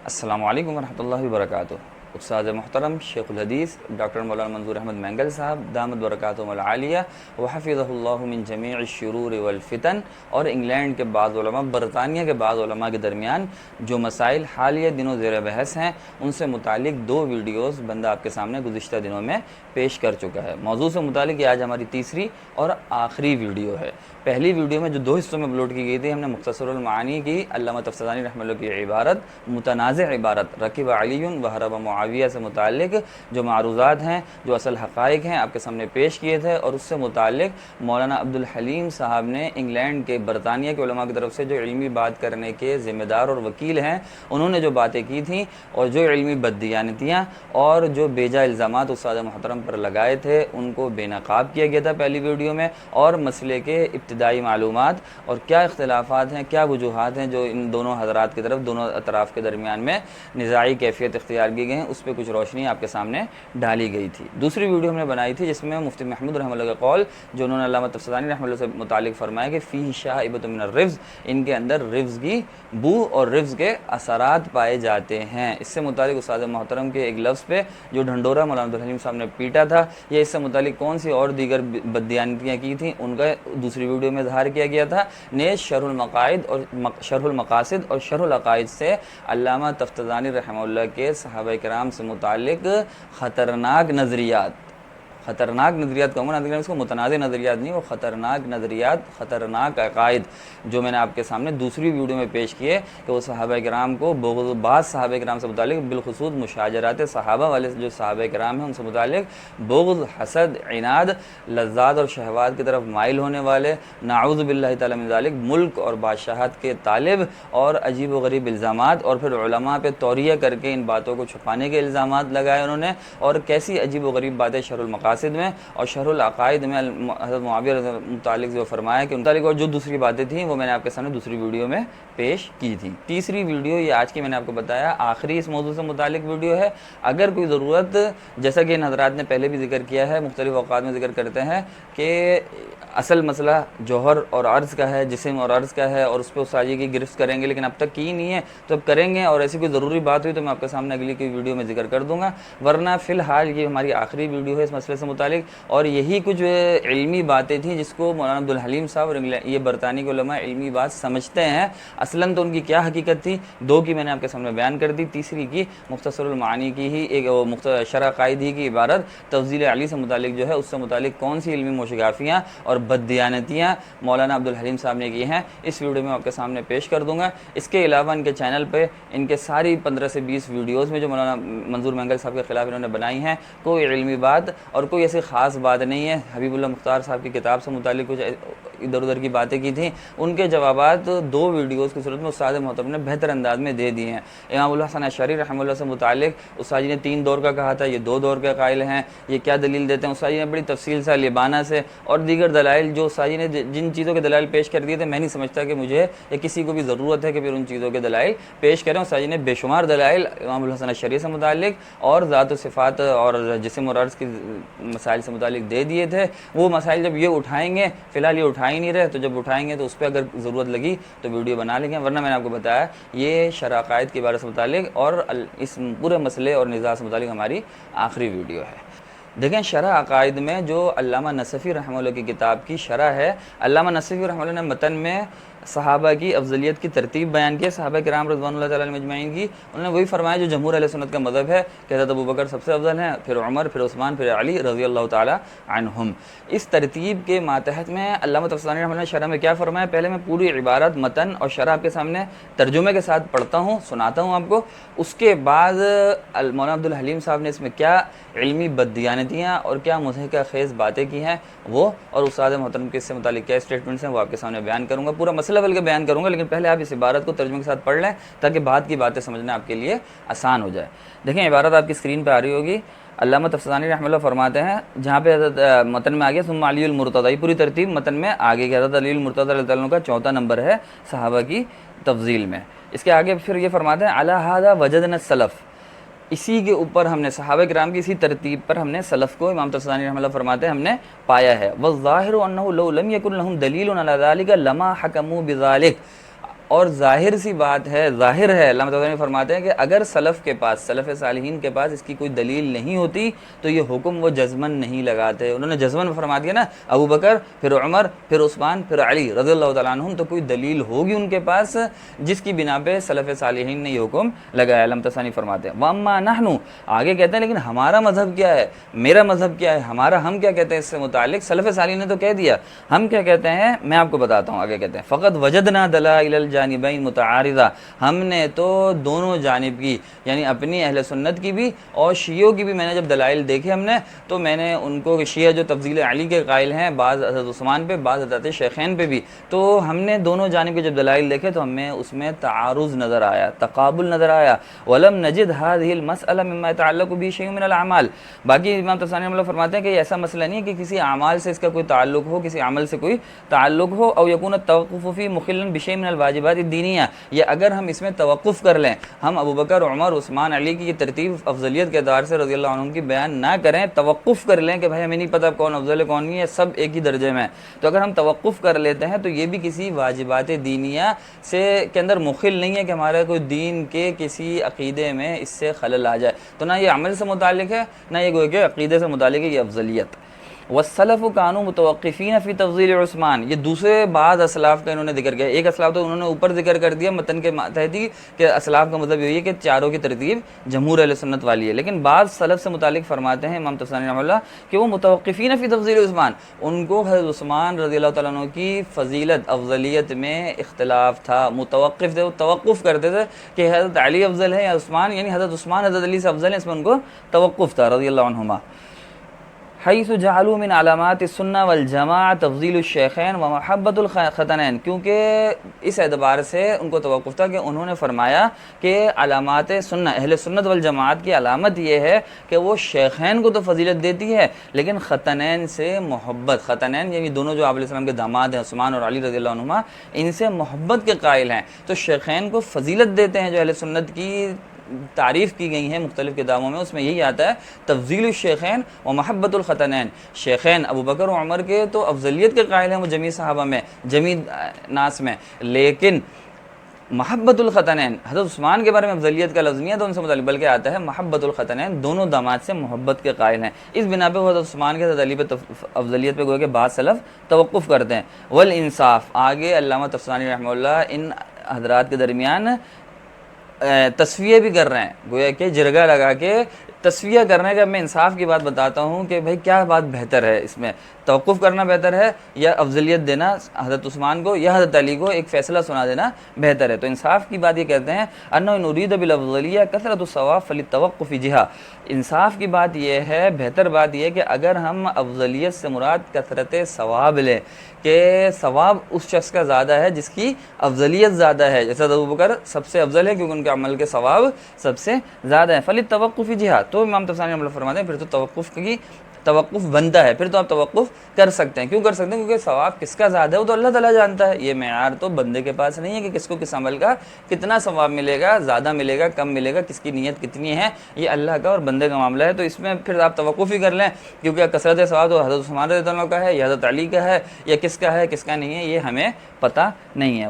السلام علیکم ورحمۃ اللہ وبرکاتہ۔ استاد محترم شیخ الحدیث ڈاکٹر مولانا منظور احمد مینگل صاحب دامت برکاتہم العالیہ وحفظہ اللہ من جمیع الشرور والفتن، اور انگلینڈ کے بعض علماء، برطانیہ کے بعض علماء کے درمیان جو مسائل حالیہ دنوں زیر بحث ہیں ان سے متعلق 2 ویڈیوز بندہ آپ کے سامنے گزشتہ دنوں میں پیش کر چکا ہے۔ موضوع سے متعلق یہ آج ہماری تیسری اور آخری ویڈیو ہے۔ پہلی ویڈیو میں جو 2 حصوں میں اپلوڈ کی گئی تھی، ہم نے مختصر المعانی کی علامہ تفسیرانی رحمہ اللہ کی عبارت، متنازع عبارت رکب علی و حرب معاویہ سے متعلق جو معروضات ہیں، جو اصل حقائق ہیں، آپ کے سامنے پیش کیے تھے، اور اس سے متعلق مولانا عبدالحلیم صاحب نے انگلینڈ کے، برطانیہ کے علماء کی طرف سے جو علمی بات کرنے کے ذمہ دار اور وکیل ہیں، انہوں نے جو باتیں کی تھیں اور جو علمی بددیانتیاں اور جو بیجا الزامات استاد محترم پر لگائے تھے ان کو بے نقاب کیا گیا تھا پہلی ویڈیو میں، اور مسئلے کے ابتدائی معلومات اور کیا اختلافات ہیں، کیا وجوہات ہیں جو ان دونوں حضرات کی طرف، دونوں اطراف کے درمیان میں نزاعی کیفیت اختیار کی گئی ہیں، اس پہ کچھ روشنی آپ کے سامنے ڈالی گئی تھی۔ دوسری ویڈیو ہم نے بنائی تھی جس میں مفتی محمود رحمہ اللہ کا قول جو انہوں نے علامہ تفسیرانی رحمہ اللہ سے متعلق فرمایا کہ فیہ شائبۃ من الرجز، ان کے اندر رجز کی بو اور رجز کے اثرات پائے جاتے ہیں۔ اس سے متعلق استاد محترم کے ایک لفظ پہ جو ڈھنڈورا مولانا عبدالحلیم صاحب نے پیٹا تھا، یا اس سے متعلق کون سی اور دیگر بددیانتیاں کی تھیں، ان کا دوسری ویڈیو میں اظہار کیا گیا تھا۔ نیز شرح المقاصد اور شرح العقائد سے علامہ تفتزانی رحمہ اللہ کے صحابہ کرام سے متعلق خطرناک نظریات کہوں گا، اس کو متنازع نظریات نہیں، وہ خطرناک نظریات، خطرناک عقائد جو میں نے آپ کے سامنے دوسری ویڈیو میں پیش کیے کہ وہ صحابہ کرام کو بغض، بعض صحابہ کرام سے متعلق بالخصوص مشاجرات صحابہ والے جو صحابہ کرام ہیں ان سے متعلق بغض، حسد، عناد، لذات اور شہوات کی طرف مائل ہونے والے، نعوذ باللہ تعالی من ذالک، ملک اور بادشاہت کے طالب، اور عجیب و غریب الزامات، اور پھر علماء پہ توریہ کر کے ان باتوں کو چھپانے کے الزامات لگائے انہوں نے، اور کیسی عجیب و غریب باتیں شرح المقاصد میں اور شرح العقائد میں حضرت معاویہ متعلق جو فرمایا کہ ان متعلق، اور جو دوسری باتیں تھیں وہ میں نے آپ کے سامنے دوسری ویڈیو میں پیش کی تھی۔ تیسری ویڈیو یہ آج کی میں نے آپ کو بتایا آخری اس موضوع سے متعلق ویڈیو ہے۔ اگر کوئی ضرورت، جیسا کہ ان حضرات نے پہلے بھی ذکر کیا ہے، مختلف اوقات میں ذکر کرتے ہیں کہ اصل مسئلہ جوہر اور عرض کا ہے، جسم اور عرض کا ہے، اور اس پہ استاذی کی گرفت کریں گے، لیکن اب تک کی نہیں ہے تو اب کریں گے، اور ایسی کوئی ضروری بات ہوئی تو میں آپ کے سامنے اگلی کی ویڈیو میں ذکر کر دوں گا، ورنہ فی الحال یہ ہماری آخری ویڈیو ہے اس مسئلے سے متعلق، اور یہی کچھ علمی باتیں تھیں جس کو مولانا عبدالحلیم صاحب اور یہ برطانیہ کے علماء علمی بات سمجھتے ہیں۔ اصلاً تو ان کی کیا حقیقت تھی، 2 کی میں نے آپ کے سامنے بیان کر دی، تیسری کی مختصر المعانی کی ہی ایک شرح عقائد ہی کی عبارت تفضیل علی سے متعلق جو ہے، اس سے متعلق کون سی علمی موشگافیاں اور بددیانتیاں مولانا عبدالحلیم صاحب نے کی ہیں، اس ویڈیو میں آپ کے سامنے پیش کر دوں گا۔ اس کے علاوہ ان کے چینل پہ ان کے ساری 15 سے 20 ویڈیوز میں جو مولانا منظور مینگل صاحب کے خلاف انہوں نے بنائی ہیں، کوئی علمی بات اور کوئی ایسی خاص بات نہیں ہے۔ حبیب اللہ مختار صاحب کی کتاب سے متعلق کچھ ادھر ادھر کی باتیں کی تھیں، ان کے جوابات 2 ویڈیوز کی صورت میں استاد محترم نے بہتر انداز میں دے دیے ہیں۔ امام الحسن اشعری رحمہ اللہ سے متعلق استاد جی نے 3 دور کا کہا تھا، یہ 2 دور کے قائل ہیں، یہ کیا دلیل دیتے ہیں، استاد جی نے بڑی تفصیل سے لبانہ سے اور دیگر دلائل جو استاد جی نے جن چیزوں کے دلائل پیش کر دیے تھے، میں نہیں سمجھتا کہ مجھے یا کسی کو بھی ضرورت ہے کہ پھر ان چیزوں کے دلائل پیش کریں۔ استاد جی نے بے شمار دلائل امام الحسن اشعری سے متعلق اور ذات و صفات اور جسم اور عرض کی مسائل سے متعلق دے دیے تھے۔ وہ مسائل جب یہ اٹھائیں گے، فی الحال یہ اٹھا ہی نہیں رہے، تو جب اٹھائیں گے تو اس پہ اگر ضرورت لگی تو ویڈیو بنا لیں گے، ورنہ میں نے آپ کو بتایا یہ شرح عقائد کے بارے سے متعلق اور اس پورے مسئلے اور نزاع سے متعلق ہماری آخری ویڈیو ہے۔ دیکھیں شرح عقائد میں جو علامہ نصفی رحمہ اللہ کی کتاب کی شرح ہے، علامہ نصفی رحمہ اللہ نے متن میں صحابہ کی افضلیت کی ترتیب بیان کی، صحابہ کرام رضوان اللہ تعالیٰ مجمعین کی، انہوں نے وہی فرمایا جو جمہور اہل سنت کا مذہب ہے کہ حضرت ابوبکر سب سے افضل ہیں، پھر عمر، پھر عثمان، پھر علی رضی اللہ تعالیٰ عنہم۔ اس ترتیب کے ماتحت میں علامہ تفسیرانی رحمہ اللہ نے شرح میں کیا فرمایا، پہلے میں پوری عبارت، متن اور شرح آپ کے سامنے ترجمے کے ساتھ پڑھتا ہوں، سناتا ہوں آپ کو، اس کے بعد مولانا عبدالحلیم صاحب نے اس میں کیا علمی بددیانتیاں اور کیا مضحکہ خیز باتیں کی ہیں وہ، اور استاد محترم کے اس سے متعلق کیا اسٹیٹمنٹس ہیں وہ آپ کے سامنے بیان کروں گا، پورا مسئلہ بلکہ بیان کروں گا، لیکن پہلے آپ اس عبارت کو ترجمے کے ساتھ پڑھ لیں تاکہ بعد کی باتیں سمجھنا آپ کے لیے آسان ہو جائے۔ دیکھیں عبارت آپ کی اسکرین پہ آ رہی ہوگی۔ علامہ تفسیرانی رحمہ اللہ فرماتے ہیں، جہاں پہ حضرت متن میں آ گیا ثم علی المرتضی، پوری ترتیب متن میں آگے کہ حضرت علی المرتضی رضی اللہ عنہ کا 4تھا نمبر ہے صحابہ کی تفضیل میں۔ اس کے آگے پھر یہ فرماتے ہیں علی ھذا وجدنا السلف، اسی کے اوپر ہم نے صحابہ کرام کی اسی ترتیب پر ہم نے سلف کو، امام تفسیرانی رحمہ اللہ فرماتے ہیں، ہم نے پایا ہے۔ والظاہر انہ لو لم یکن لهم دلیل علی ذلک لما حکموا بذلک، اور ظاہر سی بات ہے، ظاہر ہے، علامہ طبرانی فرماتے ہیں کہ اگر سلف کے پاس، سلف صالحین کے پاس اس کی کوئی دلیل نہیں ہوتی تو یہ حکم وہ جزمن نہیں لگاتے. انہوں نے جزمن فرما دیا نا، ابو بکر، پھر عمر، پھر عثمان، پھر علی رضی اللہ تعالیٰ عنہم، تو کوئی دلیل ہوگی ان کے پاس جس کی بنا پہ سلف صالحین نے یہ حکم لگایا. علامہ طبرانی فرماتے ہیں واما نحن، آگے کہتے ہیں لیکن ہمارا مذہب کیا ہے، میرا مذہب کیا ہے، ہم کیا کہتے ہیں اس سے متعلق. سلف صالحین نے تو کہہ دیا، ہم کیا کہتے ہیں میں آپ کو بتاتا ہوں. آگے کہتے ہیں فقط وجدنا دلائل الجانبین متعارضہ، ہم نے تو دونوں جانب کی یعنی اپنی اہل سنت کی بھی اور شیعوں کی بھی میں نے جب دلائل دیکھے ہم نے تو میں نے ان کو، شیعہ جو تفضیل علی کے قائل ہیں، بعض حضرت عثمان پہ، بعض حضرت شیخین پہ بھی، تو ہم نے دونوں جانب کے جب دلائل دیکھے تو ہمیں اس میں تعارض نظر آیا، تقابل نظر آیا. ولم نجد هذه المسألة مما يتعلق به شيء من الاعمال. باقی امام طبرانی رحمہ اللہ فرماتے ہیں کہ یہ ایسا مسئلہ نہیں ہے کہ کسی اعمال سے اس کا کوئی تعلق ہو، کسی عمل سے کوئی تعلق ہو. او یکون التوقف فی مخلا بشیء من الواجبات الدینیہ، یہ اگر ہم اس میں توقف کر لیں، ہم ابو بکر، عمر، عثمان، علی کی یہ ترتیب افضلیت کے اعتبار سے رضی اللہ عنہم کی بیان نہ کریں، توقف کر لیں کہ بھائی ہمیں نہیں پتہ کون افضل ہے کون نہیں ہے، سب ایک ہی درجے میں، تو اگر ہم توقف کر لیتے ہیں تو یہ بھی کسی واجبات دینیہ سے کے اندر مخل نہیں ہے کہ ہمارے کوئی دین کے کسی عقیدے میں اس سے خلل آ جائے. تو نہ یہ عمل سے متعلق ہے، نہ یہ گویا کہ عقیدے سے متعلق ہے یہ افضلیت. والسلف کانوا متوقفین فی تفضیل عثمان، یہ دوسرے بعض اسلاف کا انہوں نے ذکر کیا. ایک اسلاف تو انہوں نے اوپر ذکر کر دیا متن کے تحت ہی کہ اسلاف کا مطلب یہ ہے کہ چاروں کی ترتیب جمہور اہل سنت والی ہے، لیکن بعض سلف سے متعلق فرماتے ہیں امام طبرانی رحمہ اللہ کہ وہ متوقفین فی تفضیل عثمان، ان کو حضرت عثمان رضی اللہ تعالیٰ عنہ کی فضیلت افضلیت میں اختلاف تھا. متوقف تھے، وہ توقف کرتے تھے کہ حضرت علی افضل ہے یا عثمان، یعنی حضرت عثمان حضرت علی سے افضل ہیں، اس میں ان کو توقف تھا رضی اللہ عنہما. حیث جعلوا من علامات السنہ والجماعہ تفضیل الشیخین و محبت الختنین، کیونکہ اس اعتبار سے ان کو توقف تھا کہ انہوں نے فرمایا کہ علامات سنہ، اہل سنت والجماعت کی علامت یہ ہے کہ وہ شیخین کو تو فضیلت دیتی ہے لیکن ختنین سے محبت، ختنین یعنی دونوں جو آپ علیہ السلام کے داماد ہیں عثمان اور علی رضی اللہ عنہما، ان سے محبت کے قائل ہیں، تو شیخین کو فضیلت دیتے ہیں. جو اہل سنت کی تعریف کی گئی ہیں مختلف کتابوں میں اس میں یہی آتا ہے تفضیل الشیخین و محبت الختنین. شیخین ابو بکر و عمر کے تو افضلیت کے قائل ہیں وہ جمیع صحابہ میں، جمیع ناس میں، لیکن محبت الختنین، حضرت عثمان کے بارے میں افضلیت کا لفظ نہیں ہے تو ان سے متعلق، بلکہ آتا ہے محبت الختنین، دونوں داماد سے محبت کے قائل ہیں. اس بنا پہ وہ حضرت عثمان کے حضرت علی پہ افضلیت پہ گویا کہ بعض سلف توقف کرتے ہیں. والانصاف، آگے علامہ طبرانی رحمہ اللہ ان حضرات کے درمیان تصفیہ بھی کر رہے ہیں، گویا کہ جرگہ لگا کے تصفیہ کر رہے ہیں کہ میں انصاف کی بات بتاتا ہوں کہ بھائی کیا بات بہتر ہے، اس میں توقف کرنا بہتر ہے یا افضلیت دینا حضرت عثمان کو یا حضرت علی کو، ایک فیصلہ سنا دینا بہتر ہے. تو انصاف کی بات یہ کہتے ہیں انہ ان ارید بالافضلیہ کثرۃ الثواب فللتوقف جہہ، انصاف کی بات یہ ہے، بہتر بات یہ ہے کہ اگر ہم افضلیت سے مراد کثرت ثواب لیں کہ ثواب اس شخص کا زیادہ ہے جس کی افضلیت زیادہ ہے، جیسا ابو بکر سب سے افضل ہے کیونکہ ان کے عمل کے ثواب سب سے زیادہ ہیں، فللتوقف جہہ، تو امام طبرانی رحمہ اللہ فرماتے ہیں پھر تو توقف بنتا ہے، پھر تو آپ توقف کر سکتے ہیں. کیوں کر سکتے ہیں؟ کیونکہ ثواب کس کا زیادہ ہے وہ تو اللہ تعالیٰ جانتا ہے. یہ معیار تو بندے کے پاس نہیں ہے کہ کس کو کس عمل کا کتنا ثواب ملے گا، زیادہ ملے گا، کم ملے گا، کس کی نیت کتنی ہے، یہ اللہ کا اور بندے کا معاملہ ہے. تو اس میں پھر آپ توقف ہی کر لیں کیونکہ کثرت ثواب تو حضرت عثمان رضی اللہ عنہ کا ہے یا حضرت علی کا ہے یا کس کا ہے کس کا نہیں ہے، یہ ہمیں پتہ نہیں ہے.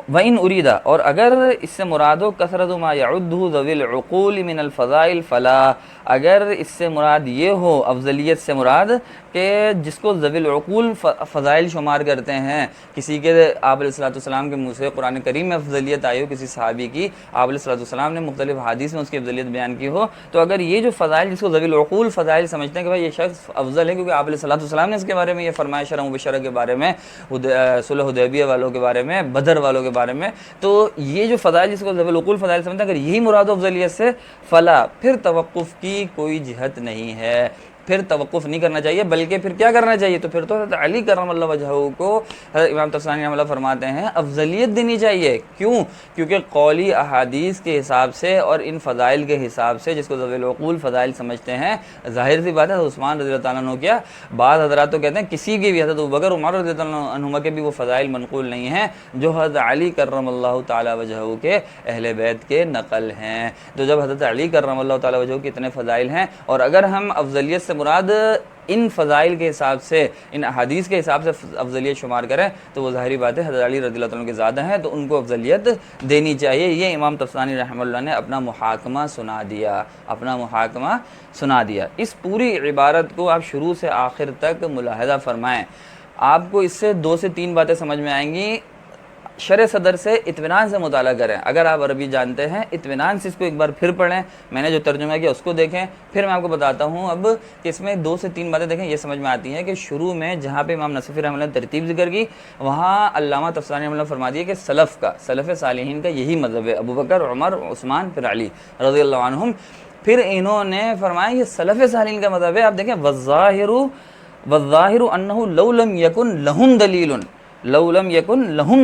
وَإِنْ أُرِيدَ، اور اگر اس سے مراد ہو کثرت ما يعدہ ذوی العقول من الفضائل فلا، اگر اس سے مراد یہ ہو افضلیت سے مراد کہ جس کو ذوی العقول فضائل شمار کرتے ہیں، کسی کے آپ علیہ السلام کے منہ سے قرآن کریم میں افضلیت آئی ہو کسی صحابی کی، آپ علیہ السلام نے مختلف حدیث میں اس کی افضلیت بیان کی ہو، تو اگر یہ جو فضائل جس کو ذوی العقول فضائل سمجھتے ہیں کہ بھائی یہ شخص افضل ہے کیونکہ آپ علیہ السلام نے اس کے بارے میں یہ فرمایا، شرح مبشرہ کے بارے میں، صلح حدیبیہ والوں کے بارے میں، بدر والوں کے بارے میں، تو یہ جو فضائل جس کو ذوی العقول فضائل سمجھتے ہیں اگر یہی مراد افضلیت سے فلا، پھر توقف کی کوئی جہت نہیں ہے، پھر توقف نہیں کرنا چاہیے، بلکہ پھر کیا کرنا چاہیے؟ تو پھر تو حضرت علی کرم اللہ وجہہ کو امام طبرانی رحمہ اللہ فرماتے ہیں افضلیت دینی چاہیے. کیوں؟ کیونکہ قولی احادیث کے حساب سے اور ان فضائل کے حساب سے جس کو ذوی العقول فضائل سمجھتے ہیں، ظاہر سی بات ہے عثمان رضی اللہ عنہ کیا، بعض حضرات تو کہتے ہیں کسی کی بھی، حضرت ابوبکر عمر رضی اللہ عنہما کے بھی وہ فضائل منقول نہیں ہیں جو حضرت علی کرم اللہ تعالی وجہہ کے اہل بیت کے نقل ہیں. تو جب حضرت علی کرم اللہ تعالی وجہہ کے اتنے فضائل ہیں اور اگر ہم افضلیت سے مراد ان فضائل کے حساب سے، ان احادیث کے حساب سے افضلیت شمار کریں تو وہ ظاہری بات ہے حضرت علی رضی اللہ عنہ کے زیادہ ہیں، تو ان کو افضلیت دینی چاہیے۔ یہ امام طبرانی رحمہ اللہ نے اپنا محاکمہ سنا دیا۔ اس پوری عبارت کو آپ شروع سے آخر تک ملاحظہ فرمائیں، آپ کو اس سے 2 سے 3 باتیں سمجھ میں آئیں گی۔ شرح صدر سے اطمینان سے مطالعہ کریں، اگر آپ عربی جانتے ہیں اطمینان سے اس کو ایک بار پھر پڑھیں، میں نے جو ترجمہ کیا اس کو دیکھیں، پھر میں آپ کو بتاتا ہوں اب کہ اس میں 2 سے 3 باتیں دیکھیں، یہ سمجھ میں آتی ہیں کہ شروع میں جہاں پہ امام نصفی رحمہ اللہ نے ترتیب ذکر کی، وہاں علامہ طبرانی رحمہ اللہ فرما دیے کہ سلف صالحین کا یہی مذہب ہے، ابو بکر، عمر، عثمان، پھر علی رضی اللہ عنہم۔ پھر انہوں نے فرمایا یہ سلف صالحین کا مذہب ہے۔ آپ دیکھیں والظاہر انہ لو لم یکن لہم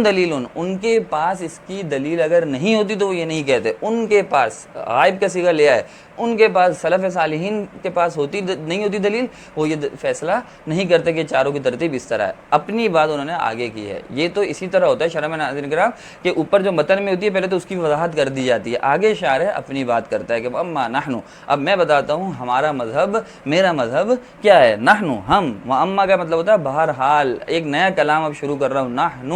دلیل، ان کے پاس اس کی دلیل اگر نہیں ہوتی تو وہ یہ نہیں کہتے، ان کے پاس غائب کا صیغہ لیا ہے، ان کے پاس سلف صالحین کے پاس نہیں ہوتی دلیل، وہ یہ فیصلہ نہیں کرتے کہ چاروں کی ترتیب اس طرح ہے، اپنی بات انہوں نے آگے کی ہے۔ یہ تو اسی طرح ہوتا ہے شرح میں ناظرین کرام کہ اوپر جو متن میں ہوتی ہے پہلے تو اس کی وضاحت کر دی جاتی ہے، آگے شارح اپنی بات کرتا ہے کہ اما نحن، اب میں بتاتا ہوں ہمارا مذہب، میرا مذہب کیا ہے۔ نحن ہم، اما کا مطلب ہوتا ہے بہرحال، ایک نیا کلام اب شروع کر رہا ہوں، نحن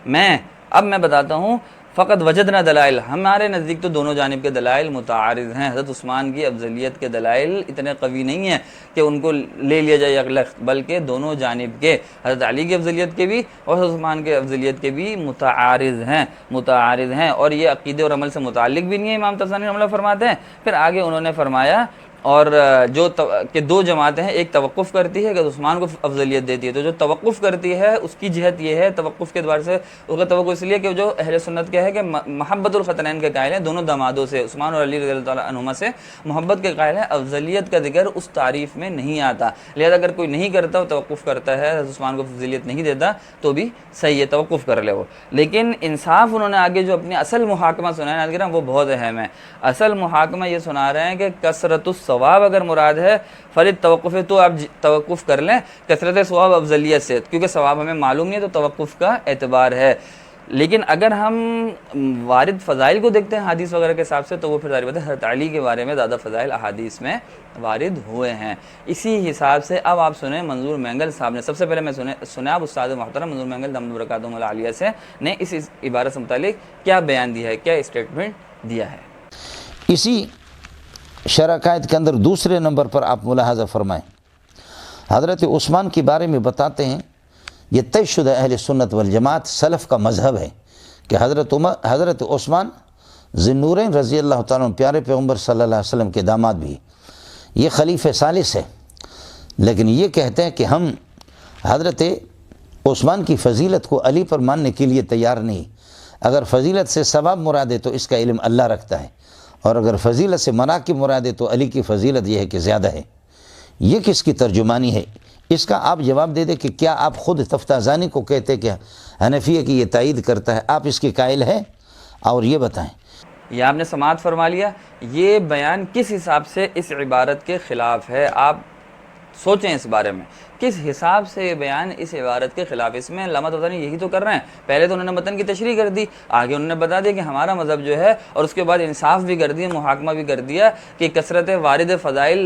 میں اب میں بتاتا ہوں فقط وجدنا دلائل، ہمارے نزدیک تو دونوں جانب کے دلائل متعارض ہیں۔ حضرت عثمان کی افضلیت کے دلائل اتنے قوی نہیں ہیں کہ ان کو لے لیا جائے اغلق، بلکہ دونوں جانب کے، حضرت علی کی افضلیت کے بھی اور حضرت عثمان کے افضلیت کے بھی متعارض ہیں، اور یہ عقیدے اور عمل سے متعلق بھی نہیں ہے، امام طبرانی رحمہ اللہ فرماتے ہیں۔ پھر آگے انہوں نے فرمایا اور جو کہ 2 جماعتیں ہیں، ایک توقف کرتی ہے کہ عثمان کو افضلیت دیتی ہے، تو جو توقف کرتی ہے اس کی جہت یہ ہے، توقف کے اعتبار سے اس کا توقف اس لیے کہ جو اہل سنت کیا ہے کہ محبت الخطنین کے قائل ہیں، دونوں دامادوں سے، عثمان اور علی رضی اللہ تعالیٰ عنہما سے محبت کے قائل ہیں، افضلیت کا ذکر اس تعریف میں نہیں آتا، لہذا اگر کوئی نہیں کرتا وہ توقف کرتا ہے، عثمان کو افضلیت نہیں دیتا تو بھی صحیح ہے، توقف کر لے وہ۔ لیکن انصاف انہوں نے آگے جو اپنی اصل محاکمہ سنا ہے وہ بہت اہم ہے۔ اصل محاکمہ یہ سنا رہے ہیں کہ کثرت ثواب اگر مراد ہے فرد توقف ہے تو آپ توقف کر لیں، کثرت ثواب افضلیت سے، کیونکہ ثواب ہمیں معلوم نہیں ہے تو توقف کا اعتبار ہے۔ لیکن اگر ہم وارد فضائل کو دیکھتے ہیں حدیث وغیرہ کے حساب سے تو وہ پھر ظاہر بات ہے حضرت علی کے بارے میں زیادہ فضائل احادیث میں وارد ہوئے ہیں۔ اسی حساب سے اب آپ سنیں منظور مینگل صاحب نے، سب سے پہلے میں سنا اب استاد محترم منظور مینگل دامت برکاتہم العالیہ سے نے اس عبارت سے متعلق کیا بیان دیا ہے، کیا اسٹیٹمنٹ دیا ہے۔ اسی شرح قائد کے اندر دوسرے نمبر پر آپ ملاحظہ فرمائیں، حضرت عثمان کے بارے میں بتاتے ہیں یہ طے شدہ اہل سنت والجماعت سلف کا مذہب ہے کہ حضرت عثمان ذی النورین رضی اللہ تعالیٰ عنہ پیارے پیغمبر صلی اللہ علیہ وسلم کے داماد بھی، یہ خلیفہ ثالث ہے، لیکن یہ کہتے ہیں کہ ہم حضرت عثمان کی فضیلت کو علی پر ماننے کے لیے تیار نہیں، اگر فضیلت سے ثواب مراد ہے تو اس کا علم اللہ رکھتا ہے، اور اگر فضیلت سے مناقب مراد ہے تو علی کی فضیلت یہ ہے کہ زیادہ ہے۔ یہ کس کی ترجمانی ہے؟ اس کا آپ جواب دے دیں کہ کیا آپ خود تفتازانی کو کہتے کہ حنفیہ کی یہ تائید کرتا ہے، آپ اس کے قائل ہیں؟ اور یہ بتائیں، یہ آپ نے سماعت فرما لیا، یہ بیان کس حساب سے اس عبارت کے خلاف ہے، آپ سوچیں اس بارے میں، کس حساب سے یہ بیان اس عبارت کے خلاف؟ اس میں علامہ طبرانی یہی تو کر رہے ہیں، پہلے تو انہوں نے متن کی تشریح کر دی، آگے انہوں نے بتا دیا کہ ہمارا مذہب جو ہے، اور اس کے بعد انصاف بھی کر دیا، محاکمہ بھی کر دیا کہ کثرت وارد فضائل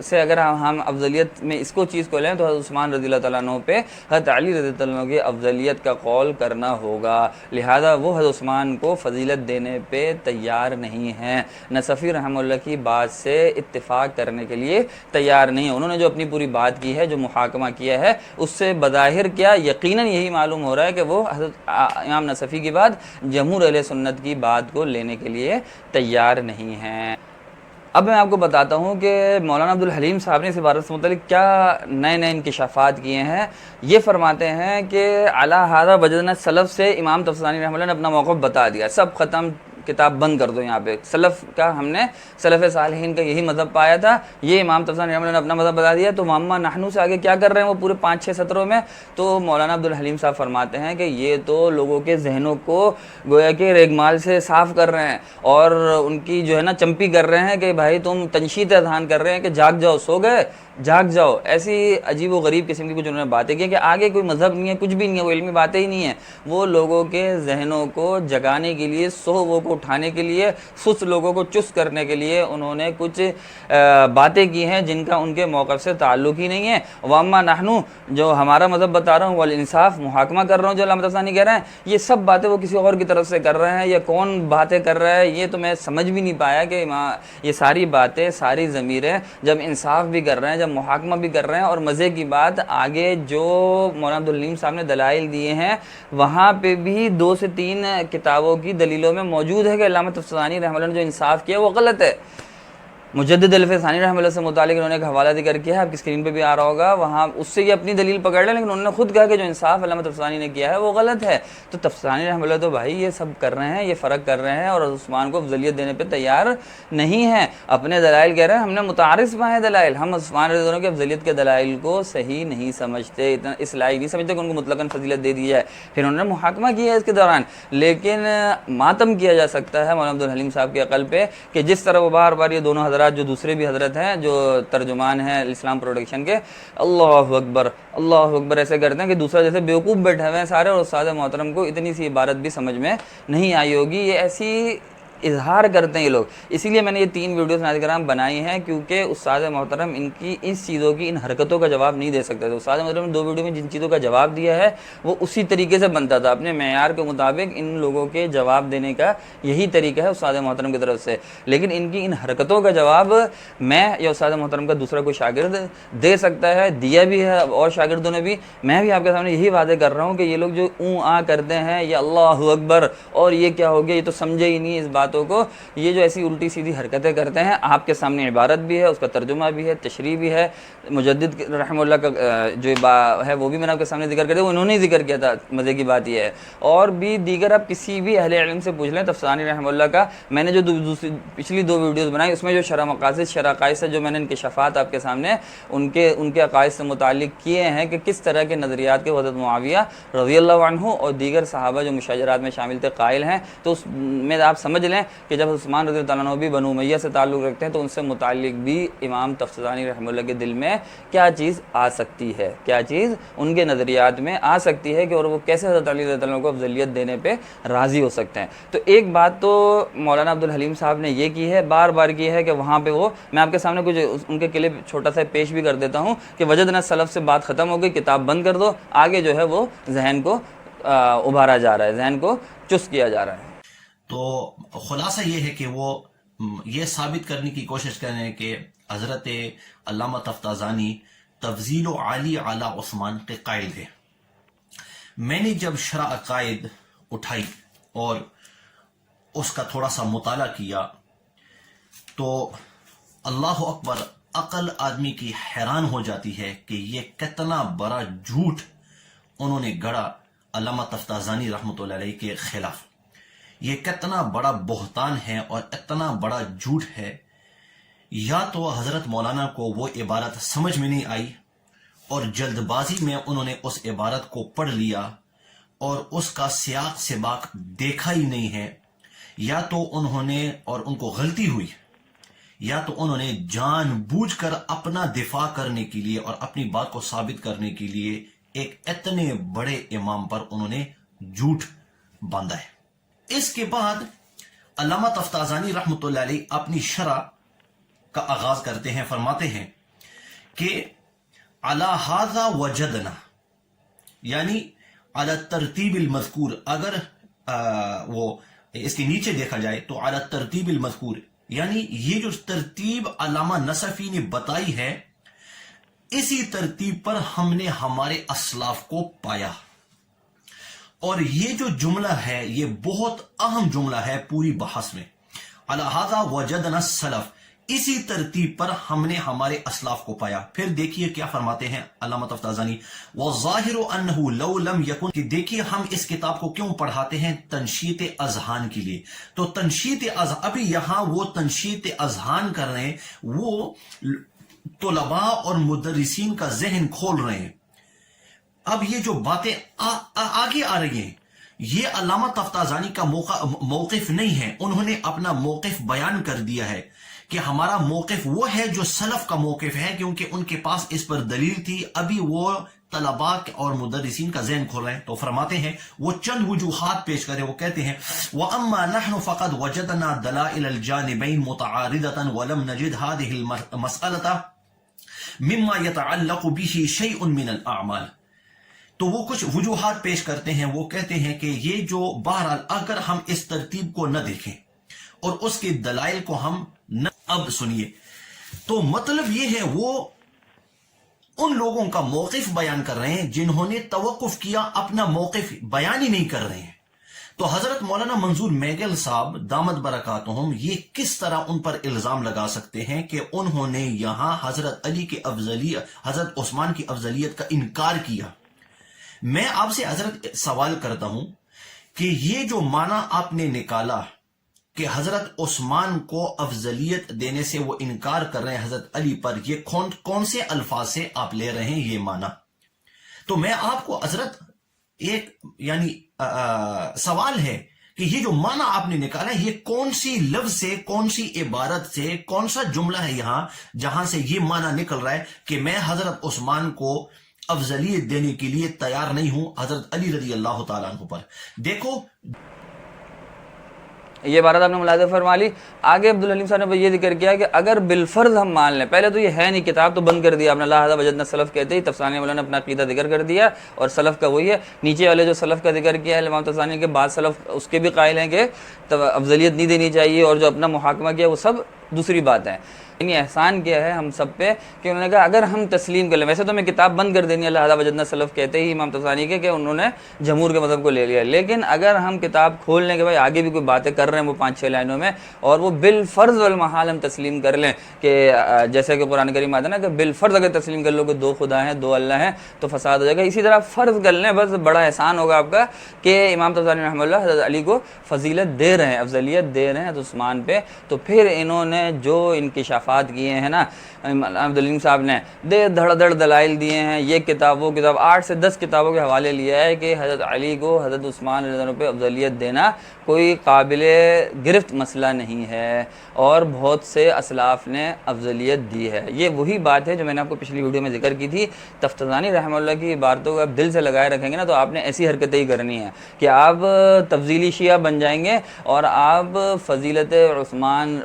سے اگر ہم افضلیت میں اس کو چیز کو لیں تو حضرت عثمان رضی اللہ تعالیٰ عنہ پہ حضرت علی رضی اللہ عنہ کی افضلیت کا قول کرنا ہوگا، لہذا وہ حضرت عثمان کو فضیلت دینے پہ تیار نہیں ہیں، نصفی رحمہ اللہ کی بات سے اتفاق کرنے کے لیے تیار نہیں ہیں۔ انہوں نے جو اپنی پوری بات کی ہے، جو محاکمہ کیا ہے، اس سے بظاہر کیا یقیناً یہی معلوم ہو رہا ہے کہ وہ حضرت امام نصفی کی بات جمہور اہل سنت کی بات کو لینے کے لیے تیار نہیں ہیں۔ اب میں آپ کو بتاتا ہوں کہ مولانا عبدالحلیم صاحب نے اس عبارت سے متعلق کیا نئے انکشافات کیے ہیں۔ یہ فرماتے ہیں کہ علی ھذا وجدنا سلف سے امام طبرانی رحمہ اللہ نے اپنا موقف بتا دیا، سب ختم، کتاب بند کر دو، یہاں پہ سلف کا ہم نے سلف صالحین کا یہی مذہب پایا تھا، یہ امام طبرانی رحمہ اللہ نے اپنا مذہب بتا دیا۔ تو معمہ نحنو سے آگے کیا کر رہے ہیں وہ پورے 5-6 سطروں میں؟ تو مولانا عبدالحلیم صاحب فرماتے ہیں کہ یہ تو لوگوں کے ذہنوں کو گویا کہ ریگمال سے صاف کر رہے ہیں اور ان کی جو ہے نا چمپی کر رہے ہیں کہ بھائی تم تنشید اذہان کر رہے ہیں کہ جاگ جاؤ، سو گئے، جاگ جاؤ. ایسی عجیب و غریب قسم کی کچھ انہوں نے باتیں کی کہ آگے کوئی مذہب نہیں ہے, کچھ بھی نہیں ہے, وہ علمی باتیں ہی نہیں ہیں. وہ لوگوں کے ذہنوں کو جگانے کے لیے, صحبوں کو اٹھانے کے لیے, سست لوگوں کو چست کرنے کے لیے انہوں نے کچھ باتیں کی ہیں جن کا ان کے موقف سے تعلق ہی نہیں ہے. واما نحنو, جو ہمارا مذہب بتا رہا ہوں, والانصاف, محاکمہ کر رہا ہوں جو علامہ طفطانی کہہ رہے ہیں, یہ سب باتیں وہ کسی اور کی طرف سے کر رہے ہیں. یہ کون باتیں کر رہا ہے یہ تو میں سمجھ بھی نہیں پایا کہ یہ ساری باتیں, ساری ضمیریں جب انصاف بھی کر رہے ہیں, جب محاکمہ بھی کر رہے ہیں, اور مزے کی بات آگے جو مولانا عبدالحلیم صاحب نے دلائل دیے ہیں وہاں پہ بھی 2 سے 3 کتابوں کی دلیلوں میں موجود ہے کہ علامہ طفطانی رحمہ اللہ نے جو انصاف کیا وہ غلط ہے. مجدد الف ثانی رحمہ اللہ سے متعلق انہوں نے ایک حوالہ ذکر کیا ہے, آپ کی اسکرین پہ بھی آ رہا ہوگا, وہاں اس سے یہ اپنی دلیل پکڑ لیں, لیکن انہوں نے خود کہا کہ جو انصاف علامہ طفطانی نے کیا ہے وہ غلط ہے. تو طفطانی رحمہ اللہ تو بھائی یہ سب کر رہے ہیں, یہ فرق کر رہے ہیں, اور عثمان کو افضلیت دینے پہ تیار نہیں ہیں. اپنے دلائل کہہ رہے ہیں, ہم نے متعارف پائے دلائل, ہم عثمان رضی اللہ عنہ کے افضلیت کے دلائل کو صحیح نہیں سمجھتے, اتنا اس لائق نہیں سمجھتے کہ ان کو مطلقاً فضیلت دے دی جائے. پھر انہوں نے محاکمہ کیا ہے اس کے دوران, لیکن ماتم کیا جا سکتا ہے مولانا عبدالحلیم صاحب کے عقل پہ کہ جس طرح وہ بار بار یہ دونوں حضرات جو دوسرے بھی حضرت ہیں جو ترجمان ہیں اسلام پروڈکشن کے, اللہ اکبر اللہ اکبر ایسے کرتے ہیں کہ دوسرا جیسے بیوقوف بیٹھے ہوئے ہیں سارے, اور استاد محترم کو اتنی سی عبارت بھی سمجھ میں نہیں آئی ہوگی. یہ ایسی اظہار کرتے ہیں یہ لوگ. اسی لیے میں نے یہ 3 ویڈیوز ناظرین کرام بنائی ہیں کیونکہ استاد محترم ان کی اس چیزوں کی, ان حرکتوں کا جواب نہیں دے سکتے تھے. استاد محترم نے 2 ویڈیو میں جن چیزوں کا جواب دیا ہے وہ اسی طریقے سے بنتا تھا, اپنے معیار کے مطابق ان لوگوں کے جواب دینے کا یہی طریقہ ہے استاد محترم کی طرف سے. لیکن ان کی ان حرکتوں کا جواب میں یا استاد محترم کا دوسرا کوئی شاگرد دے سکتا ہے, دیا بھی ہے اور شاگردوں نے بھی. میں بھی آپ کے سامنے یہی وعدے کر رہا ہوں کہ یہ لوگ جو آ کرتے ہیں, یہ اللہ اکبر اور یہ کیا ہو گیا, یہ تو سمجھے ہی نہیں اس باتوں کو, یہ جو ایسی الٹی سیدھی حرکتیں کرتے ہیں. آپ کے سامنے عبارت بھی ہے, اس کا ترجمہ بھی ہے, تشریح بھی ہے. مجدد رحمہ اللہ کا جو ہے وہ بھی میں نے آپ کے سامنے ذکر کر دیا, انہوں نے ہی ذکر کیا تھا. مزے کی بات یہ ہے, اور بھی دیگر آپ کسی بھی اہل علم سے پوچھ لیں. طفطانی رحمہ اللہ کا میں نے جو پچھلی 2 ویڈیوز بنائی اس میں جو شرح مقاصد شرح عقائد سے جو میں نے انکشافات آپ کے سامنے ان کے عقائد سے متعلق کیے ہیں کہ کس طرح کے نظریات کے حضرت معاویہ رضی اللہ عنہ اور دیگر صحابہ جو مشاجرات میں شامل تھے قائل ہیں. تو اس میں آپ سمجھ لیں کہ جب عثمان رضی اللہ عنہ بھی بنو امیہ سے تعلق رکھتے ہیں تو ان سے متعلق بھی امام طفطانی رحمہ اللہ کے دل میں کیا چیز آ سکتی ہے, کیا چیز ان کے نظریات میں آ سکتی ہے کہ اور وہ کیسے حضرت علی رضی اللہ عنہ کو افضلیت دینے پہ راضی ہو سکتے ہیں. تو ایک بات تو مولانا عبدالحلیم صاحب نے یہ کی ہے, بار بار کی ہے کہ وہاں پہ وہ, میں آپ کے سامنے کچھ ان کے کلپ چھوٹا سا پیش بھی کر دیتا ہوں کہ وجدنا سلف سے بات ختم ہو گئی, کتاب بند کر دو, آگے جو ہے وہ ذہن کو ابھارا جا رہا ہے, ذہن کو چست کیا جا رہا ہے. تو خلاصہ یہ ہے کہ وہ یہ ثابت کرنے کی کوشش کر رہے ہیں کہ حضرت علامہ طفطازانی تفضیل علی علی عثمان کے قائل ہے. میں نے جب شرح عقائد اٹھائی اور اس کا تھوڑا سا مطالعہ کیا تو اللہ اکبر, عقل آدمی کی حیران ہو جاتی ہے کہ یہ کتنا بڑا جھوٹ انہوں نے گڑا علامہ طفطازانی رحمۃ اللہ علیہ کے خلاف. یہ کتنا بڑا بہتان ہے اور اتنا بڑا جھوٹ ہے. یا تو حضرت مولانا کو وہ عبارت سمجھ میں نہیں آئی اور جلد بازی میں انہوں نے اس عبارت کو پڑھ لیا اور اس کا سیاق سباق دیکھا ہی نہیں ہے, یا تو انہوں نے, اور ان کو غلطی ہوئی, یا تو انہوں نے جان بوجھ کر اپنا دفاع کرنے کے لیے اور اپنی بات کو ثابت کرنے کے لیے ایک اتنے بڑے امام پر انہوں نے جھوٹ باندھا ہے. اس کے بعد علامہ طفطازانی رحمۃ اللہ علیہ اپنی شرح کا آغاز کرتے ہیں, فرماتے ہیں کہ علی ھذا وجدنا, یعنی علی ترتیب المذکور, اگر وہ اس کے نیچے دیکھا جائے تو علی ترتیب المذکور, یعنی یہ جو ترتیب علامہ نصفی نے بتائی ہے اسی ترتیب پر ہم نے ہمارے اسلاف کو پایا. اور یہ جو جملہ ہے یہ بہت اہم جملہ ہے پوری بحث میں. علی ھذا وجدنا السلف, اسی ترتیب پر ہم نے ہمارے اسلاف کو پایا. پھر دیکھیے کیا فرماتے ہیں علامہ طفطازانی, وَالظَّاهِرُ أَنَّهُ لَوْ لَمْ يَكُنْ, کہ دیکھیے ہم اس کتاب کو کیوں پڑھاتے ہیں, تنشیط اذہان کے لیے. تو تنشیط اذہان, ابھی یہاں وہ تنشیط اذہان کر رہے ہیں, وہ طلباء اور مدرسین کا ذہن کھول رہے ہیں. اب یہ جو باتیں آگے آ رہی ہیں یہ علامہ طفطازانی کا موقف نہیں ہے, انہوں نے اپنا موقف بیان کر دیا ہے. کہ ہمارا موقف وہ ہے جو سلف کا موقف ہے، کیونکہ ان کے پاس اس پر دلیل تھی. ابھی وہ طلباء اور مدرسین کا ذہن کھول رہے ہیں. تو فرماتے ہیں وہ چند وجوہات پیش کریں. وہ کہتے ہیں وَأَمَّا نَحْنُ فَقَدْ وَجَدْنَا دَلَائِلَ الْجَانِبَيْنِ مُتَعَارِضَةً وَلَمْ نَجِدْ هَذِهِ الْمَسْأَلَةَ مِمَّا يَتَعَلَّقُ بِهِ شَيْءٌ مِّنَ الْأَعْمَالِ. تو وہ کچھ وجوہات پیش کرتے ہیں. وہ کہتے ہیں کہ یہ جو بہرحال اگر ہم اس ترتیب کو نہ دیکھیں اور اس کے دلائل کو ہم نہ، اب سنیے، تو مطلب یہ ہے وہ ان لوگوں کا موقف بیان کر رہے ہیں جنہوں نے توقف کیا، اپنا موقف بیان ہی نہیں کر رہے ہیں. تو حضرت مولانا منظور میگل صاحب دامت برکاتہم یہ کس طرح ان پر الزام لگا سکتے ہیں کہ انہوں نے یہاں حضرت علی کی افضلیت، حضرت عثمان کی افضلیت کا انکار کیا؟ میں آپ سے حضرت سوال کرتا ہوں کہ یہ جو معنی آپ نے نکالا کہ حضرت عثمان کو افضلیت دینے سے وہ انکار کر رہے ہیں حضرت علی پر، یہ کون سے الفاظ سے آپ لے رہے ہیں یہ معنی؟ تو میں آپ کو حضرت ایک یعنی سوال ہے کہ یہ جو معنی آپ نے نکالا ہے یہ کون سی لفظ سے، کون سی عبارت سے، کون سا جملہ ہے یہاں جہاں سے یہ معنی نکل رہا ہے کہ میں حضرت عثمان کو افضلیت دینے کے لیے تیار نہیں ہوں حضرت علی رضی اللہ تعالیٰ عنہ پر؟ دیکھو یہ بات آپ نے ملاحظہ فرما لی. آگے عبدالحلیم صاحب نے یہ ذکر کیا کہ اگر بالفرض ہم مان لیں، پہلے تو یہ ہے نہیں، کتاب تو بند کر دیا آپ نے، لا ھذا وجدنا سلف کہتے ہی تفسانی مولانا نے اپنا عقیدہ ذکر کر دیا اور سلف کا وہی ہے. نیچے والے جو سلف کا ذکر کیا ہے امام تفسانی کے بعد سلف اس کے بھی قائل ہیں کہ افضلیت نہیں دینی چاہیے، اور جو اپنا محاکمہ کیا وہ سب دوسری بات ہے. یعنی احسان کیا ہے ہم سب پہ کہ انہوں نے کہا اگر ہم تسلیم کر لیں، ویسے تو میں کتاب بند کر دینی اللہ وجدنا سلف کہتے ہی امام تفسانی کے کہ انہوں نے جمہور کے مذہب کو لے لیا، لیکن اگر ہم کتاب کھول لیں کہ بھائی آگے بھی کوئی باتیں کر رہے ہیں وہ 5-6 لائنوں میں، اور وہ بالفرض والمحال ہم تسلیم کر لیں کہ جیسے کہ قرآن کریم آتا ہے نا کہ بالفرض اگر تسلیم کر لو کہ 2 خدا ہیں 2 اللہ ہیں تو فساد ہو جائے گا. اسی طرح فرض کر لیں، بس بڑا احسان ہوگا آپ کا کہ امام تفسانی رحمہ اللہ حضرت علی کو فضیلت دے رہے ہیں، افضلیت دے رہے ہیں حضرت عثمان پہ. تو پھر انہوں نے جو انکشافات کیے ہیں نا عبدالحلیم صاحب نے، دھڑ دھڑ دلائل دیے ہیں، یہ کتاب وہ کتاب، 8 سے 10 کتابوں کے حوالے لیا ہے کہ حضرت علی کو حضرت عثمان رضی اللہ عنہ پہ افضلیت دینا کوئی قابل گرفت مسئلہ نہیں ہے، اور بہت سے اسلاف نے افضلیت دی ہے. یہ وہی بات ہے جو میں نے آپ کو پچھلی ویڈیو میں ذکر کی تھی. تفتزانی رحمہ اللہ کی عبارتوں کو آپ دل سے لگائے رکھیں گے نا تو آپ نے ایسی حرکتیں ہی کرنی ہیں کہ آپ تفضیلی شیعہ بن جائیں گے اور آپ فضیلت عثمان،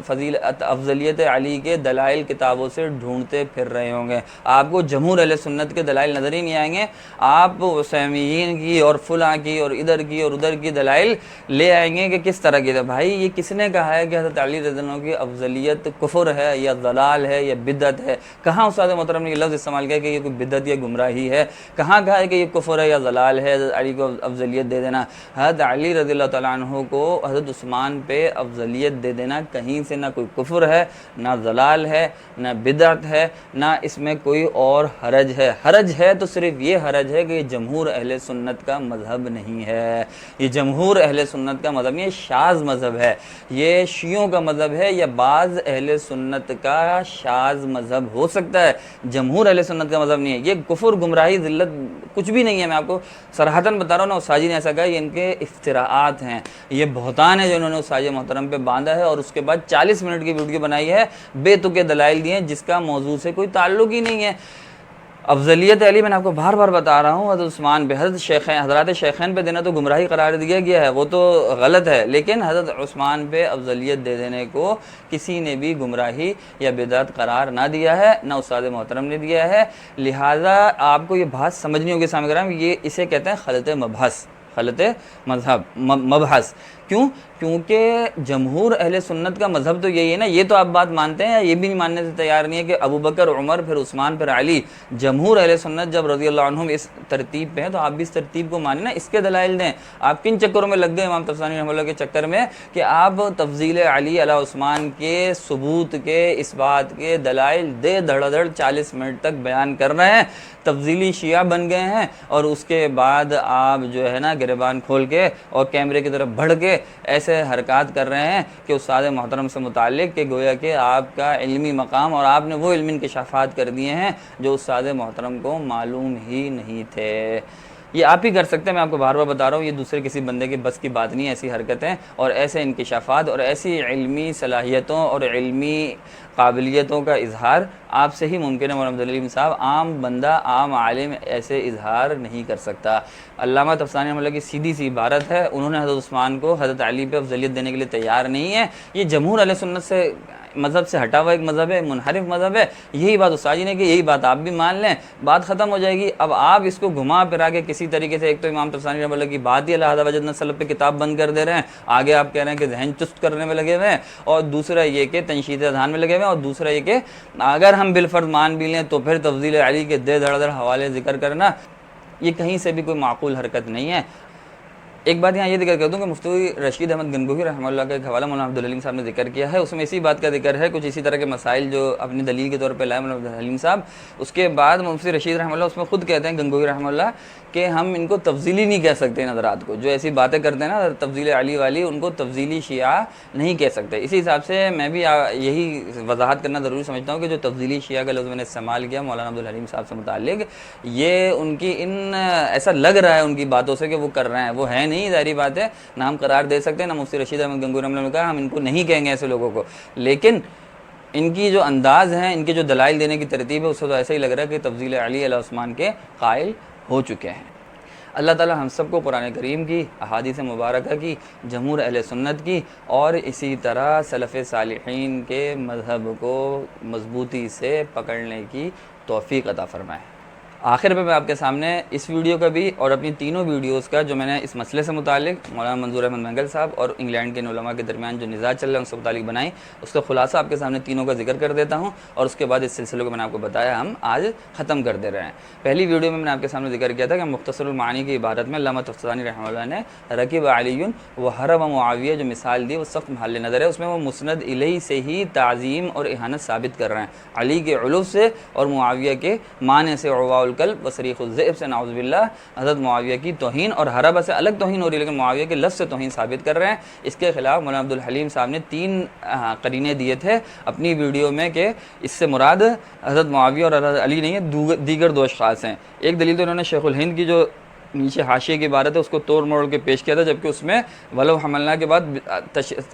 افضلیت علی کے دلائل کتابوں سے ڈھونڈتے پھر رہے ہوں گے. آپ کو جمہور اہل سنت کے دلائل نظر ہی نہیں آئیں گے، آپ عثیمین کی اور فلاں کی اور ادھر کی اور ادھر کی دلائل لے آئیں گے کہ کس طرح کی تھا. بھائی یہ کس نے کہا ہے کہ حضرت علی رضی اللہ عنہ کی افضلیت کفر ہے یا ضلال ہے یا بدعت ہے؟ کہاں استاد محترم نے یہ لفظ استعمال کیا کہ یہ کوئی بدعت یا گمراہی ہے؟ کہاں کہا ہے کہ یہ کفر ہے یا ضلال ہے حضرت علی کو افضلیت دے دینا؟ حضرت علی رضی اللہ تعالیٰ عنہ کو حضرت عثمان پہ افضلیت دے دینا کہیں سے نہ کوئی کفر ہے، نہ ضلال ہے، نہ بدعت ہے، نہ اس میں کوئی اور حرج ہے. حرج ہے تو صرف یہ حرج ہے کہ یہ جمہور اہل سنت کا مذہب نہیں ہے، یہ جمہور اہل سنت کا مذہب نہیں، یہ شاذ مذہب ہے، یہ شیعوں کا مذہب ہے، یا بعض اہل سنت کا شاذ مذہب ہو سکتا ہے، جمہور اہل سنت کا مذہب نہیں ہے. یہ کفر، گمراہی، ذلت کچھ بھی نہیں ہے. میں آپ کو صراحتاً بتا رہا ہوں نا، اساجی نے ایسا کہا یہ ان کے افتراءات ہیں، یہ بہتان ہے جو انہوں نے اساجی محترم پہ باندھا ہے، اور اس کے بعد 40 منٹ کی ویڈیو بنائی ہے، بے تکے دلائل دیے ہیں جس کا موضوع سے کوئی تعلق ہی نہیں ہے. افضلیت علی میں نے آپ کو بار بار بتا رہا ہوں، حضرت عثمان پہ، حضرات شیخین پہ دینا تو گمراہی قرار دیا گیا ہے، وہ تو غلط ہے، لیکن حضرت عثمان پہ افضلیت دے دینے کو کسی نے بھی گمراہی یا بدعت قرار نہ دیا ہے، نہ استاد محترم نے دیا ہے. لہٰذا آپ کو یہ بات سمجھنی ہوگی سامع کرام، یہ اسے کہتے ہیں خلط مبحث، خلط مذہب مبحث. کیوں؟ کیونکہ جمہور اہل سنت کا مذہب تو یہی ہے نا. یہ تو آپ بات مانتے ہیں یا یہ بھی نہیں ماننے سے تیار نہیں ہے کہ ابو بکر، عمر، پھر عثمان، پھر علی، جمہور اہل سنت جب رضی اللہ عنہم اس ترتیب پہ ہیں تو آپ بھی اس ترتیب کو مانیں نا، اس کے دلائل دیں. آپ کن چکروں میں لگ گئے امام تفسانی رحمہ اللہ کے چکر میں کہ آپ تفضیل علی علی عثمان کے ثبوت کے، اس بات کے دلائل دے دھڑ دھڑ 40 منٹ تک بیان کر رہے ہیں، تفضیلی شیعہ بن گئے ہیں، اور اس کے بعد آپ جو ہے نا گریبان کھول کے اور کیمرے کی طرف بڑھ کے ایسے حرکات کر رہے ہیں کہ استاد محترم سے متعلق کہ گویا کہ آپ کا علمی مقام اور آپ نے وہ علمی انکشافات کر دیے ہیں جو استاد محترم کو معلوم ہی نہیں تھے. یہ آپ ہی کر سکتے ہیں. میں آپ کو بار بار بتا رہا ہوں یہ دوسرے کسی بندے کے بس کی بات نہیں ہے. ایسی حرکتیں اور ایسے انکشافات اور ایسی علمی صلاحیتوں اور علمی قابلیتوں کا اظہار آپ سے ہی ممکن ہے. مولانا عبد الحلیم صاحب عام بندہ عام عالم ایسے اظہار نہیں کر سکتا. علامہ تفسانی رحمہ اللہ کی سیدھی سی عبارت ہے, انہوں نے حضرت عثمان کو حضرت علی پہ افضلیت دینے کے لیے تیار نہیں ہے. یہ جمہور اہل سنت سے مذہب سے ہٹا ہوا ایک مذہب ہے, منحرف مذہب ہے. یہی بات استاد جی نے کہ یہی بات آپ بھی مان لیں, بات ختم ہو جائے گی. اب آپ اس کو گھما پھرا کے کسی طریقے سے, ایک تو امام تفسانی رحمہ اللہ کی بات ہی اللہ وجدنا سلف پہ کتاب بند کر دے رہے ہیں, آگے آپ کہہ رہے ہیں کہ ذہن چست کرنے میں لگے ہوئے ہیں, اور دوسرا یہ کہ تنشید اذہان میں لگے ہوئے ہیں, اور دوسرا یہ کہ اگر ہم بالفرض مان بھی لیں تو پھر تفضیل علی کے دے دھڑ دھڑ حوالے ذکر کرنا یہ کہیں سے بھی کوئی معقول حرکت نہیں ہے. ایک بات یہاں یہ ذکر کر دوں کہ مفتی رشید احمد گنگوہی رحمہ اللہ کا ایک حوالہ مولانا عبد الحلیم صاحب نے ذکر کیا ہے, اس میں اسی بات کا ذکر ہے, کچھ اسی طرح کے مسائل جو اپنی دلیل کے طور پہ لائے مولانا عبد الحلیم صاحب. اس کے بعد مفتی رشید رحمہ اللہ اس میں خود کہتے ہیں گنگوہی رحمہ اللہ کہ ہم ان کو تفضیلی نہیں کہہ سکتے, ان حضرات کو جو ایسی باتیں کرتے ہیں نا تفضیل علی والی, ان کو تفضیلی شیعہ نہیں کہہ سکتے. اسی حساب سے میں بھی یہی وضاحت کرنا ضروری سمجھتا ہوں کہ جو تفضیلی شیعہ کا لفظ میں نے استعمال کیا مولانا عبد الحلیم صاحب سے متعلق, یہ ان کی ایسا لگ رہا ہے ان کی باتوں سے کہ وہ کر رہے ہیں, وہ ہے نہیں, ظاہری بات ہے. نہ ہم قرار دے سکتے ہیں, نہ مفتی رشید احمد گنگوہی رحمہ اللہ نے کہا ہم ان کو نہیں کہیں گے ایسے لوگوں کو, لیکن ان کی جو انداز ہیں, ان کے جو دلائل دینے کی ترتیب ہے, اس سے تو ایسا ہی لگ رہا ہے کہ تفضیل علی علیہ عثمان کے قائل ہو چکے ہیں. اللہ تعالی ہم سب کو قرآن کریم کی, احادیث مبارکہ کی, جمہور اہل سنت کی اور اسی طرح سلف صالحین کے مذہب کو مضبوطی سے پکڑنے کی توفیق عطا فرمائے. آخر میں آپ کے سامنے اس ویڈیو کا بھی اور اپنی تینوں ویڈیوز کا جو میں نے اس مسئلے سے متعلق مولانا منظور احمد مینگل صاحب اور انگلینڈ کے علماء کے درمیان جو نزاع چل رہا ہے اس سے متعلق بنائی, اس کا خلاصہ آپ کے سامنے تینوں کا ذکر کر دیتا ہوں, اور اس کے بعد اس سلسلے کو میں نے آپ کو بتایا ہم آج ختم کر دے رہے ہیں. پہلی ویڈیو میں نے آپ کے سامنے ذکر کیا تھا کہ مختصر المعانی کی عبارت میں علامہ تفسانی رحمہ اللہ نے رکب علی و حرب معاویہ جو مثال دی وہ سخت محل نظر ہے. اس میں وہ مسند الیہ سے ہی تعظیم اور اہانت ثابت کر رہے ہیں, علی کے علو سے اور معاویہ کے معنی سے عواء القلب و صریخ الذئب سے نعوذ باللہ حضرت معاویہ کی توہین, اور حربہ سے الگ توہین ہو رہی ہے لیکن معاویہ کے لفظ سے توہین ثابت کر رہے ہیں. اس کے خلاف مولانا عبد الحلیم صاحب نے 3 قرینے دیے تھے اپنی ویڈیو میں کہ اس سے مراد حضرت معاویہ اور حضرت علی نہیں ہے, دیگر 2 اشخاص ہیں. ایک دلیل تو انہوں نے شیخ الہند کی جو نیچے حاشیے کی عبارت ہے اس کو توڑ موڑ کے پیش کیا تھا, جبکہ اس میں ولو حملنا کے بعد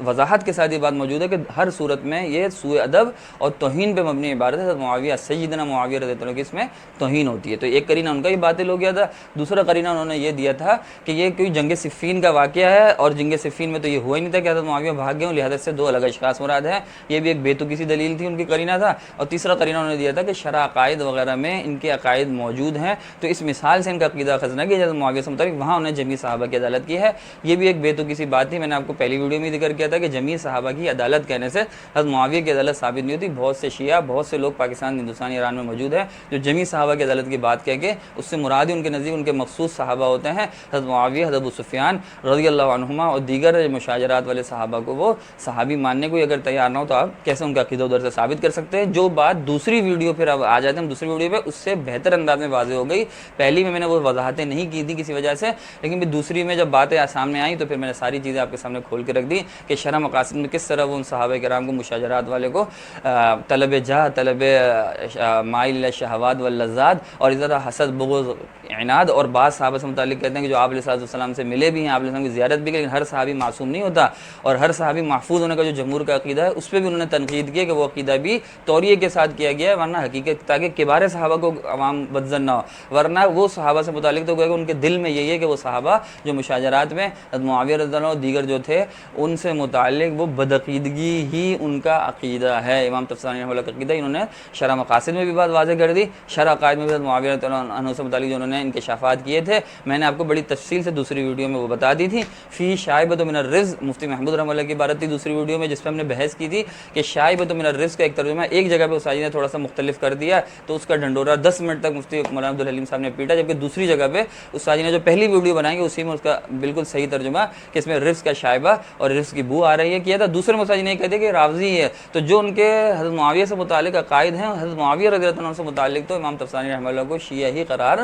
وضاحت کے ساتھ یہ بات موجود ہے کہ ہر صورت میں یہ سوء ادب اور توہین پہ مبنی عبارت ہے. معاویہ سیدنا معاویہ رضی اللہ عنہ کی اس میں توہین ہوتی ہے. تو ایک قرینہ ان کا ہی باطل ہو گیا تھا. دوسرا قرینہ انہوں نے یہ دیا تھا کہ یہ کوئی جنگ صفین کا واقعہ ہے, اور جنگ صفین میں تو یہ ہوا ہی نہیں تھا کہ حضرت معاویہ بھاگ گئے, لہذا سے 2 الگ اشخاص مراد ہیں. یہ بھی ایک بیتوقی سی دلیل تھی, ان کی قرینہ تھا. اور تیسرا قرینہ انہوں نے دیا تھا کہ شرع عقائد وغیرہ میں ان کے عقائد موجود ہیں, تو اس مثال سے ان کا عقیدہ خزنہ کی حضرت معاویہ سے متعلق وہاں انہیں جمیع صحابہ کی عدالت کی ہے. یہ بھی ایک بیتوقی سی بات تھی. میں نے آپ کو پہلی ویڈیو میں ذکر کیا تھا کہ جمیع صحابہ کی عدالت کہنے سے حضرت معاویہ کی عدالت ثابت نہیں ہوتی. بہت سے شیعہ, بہت سے لوگ پاکستان, ہندوستان, ایران میں موجود ہیں جو جمیع صحابہ کی عدالت کی بات کہہ کے اس سے مراد ان کے نزدیک ان کے مخصوص صحابہ ہوتے ہیں حضرت معاویہ, حضرت ابو سفیان رضی اللہ عنہما اور دیگر مشاجرات والے صحابہ کو وہ صحابی ماننے کو اگر تیار نہ ہو تو آپ کیسے ان کا عقیدہ ادھر سے ثابت کر سکتے ہیں. جو بات دوسری ویڈیو پھر اب آ جاتے ہیں دوسری ویڈیو پہ, اس سے بہتر انداز میں واضح ہو گئی. پہلی میں نے وہ وضاحتیں نہیں کی تھی کسی وجہ سے, لیکن پھر دوسری میں جب باتیں سامنے آئیں تو پھر میں نے ساری چیزیں آپ کے سامنے کھول کے رکھ دی کہ شرح مقاصد میں کس طرح وہ ان صحابہ کرام کو مشاجرات والے کو طلب جاہ, طلب مائل شہوات واللذات اور اس طرح حسد, بغض, عناد, اور بعض صحابہ سے متعلق کہتے ہیں کہ جو آپ علیہ السلام سے ملے بھی ہیں, آپ علیہ السلام کی زیارت بھی کی, لیکن ہر صحابی معصوم نہیں ہوتا, اور ہر صحابی محفوظ ہونے کا جو جمہور کا عقیدہ ہے اس پہ بھی انہوں نے تنقید کی کہ وہ عقیدہ بھی توریے کے ساتھ کیا گیا ہے, ورنہ حقیقت تاکہ کبار صحابہ کو عوام بدظن نہ ہو, ورنہ وہ صحابہ سے متعلق تو کہ ان کے دل میں یہی ہے کہ وہ صحابہ جو مشاجرات میں حضرت معاویہ رضی اللہ عنہ دیگر جو تھے ان سے متعلق وہ بدعقیدگی ہی ان کا عقیدہ ہے. امام تفسانی رحمہ اللہ کا عقیدہ انہوں نے شرح مقاصد میں بھی بات واضح کر دی, شرح عقائد میں بھی حضرت معاویہ رضی اللہ عنہ سے متعلق جو انہوں نے انکشافات کیے تھے میں نے آپ کو بڑی تفصیل سے دوسری ویڈیو میں وہ بتا دی تھی. فی شائبۃ من الرزق مفتی محمود رحمہ اللہ کی عبارت تھی دوسری ویڈیو میں جس پہ ہم نے بحث کی تھی کہ شائبۃ من الرزق کا ایک ترجمہ ایک جگہ پہ استاد جی نے تھوڑا سا مختلف کر دیا, تو اس کا ڈھنڈورا 10 منٹ تک مفتی مولانا عبد الحلیم صاحب نے پیٹا, جبکہ دوسری جگہ پہ استاد جی نے جو پہلی ویڈیو بنائی اسی میں اس کا بالکل صحیح ترجمہ کہ اس میں رزق کا شائبہ اور رزق کی بو آ رہی ہے کیا تھا. دوسرے مساجد نے کہتے کہ راوزی ہے, تو جو ان کے حضرت معاویہ سے متعلق عقائد ہیں حضرت معاویہ رضی اللہ عنہ سے متعلق تو امام تفسانی رحمہ اللہ کو شیعہ ہی قرار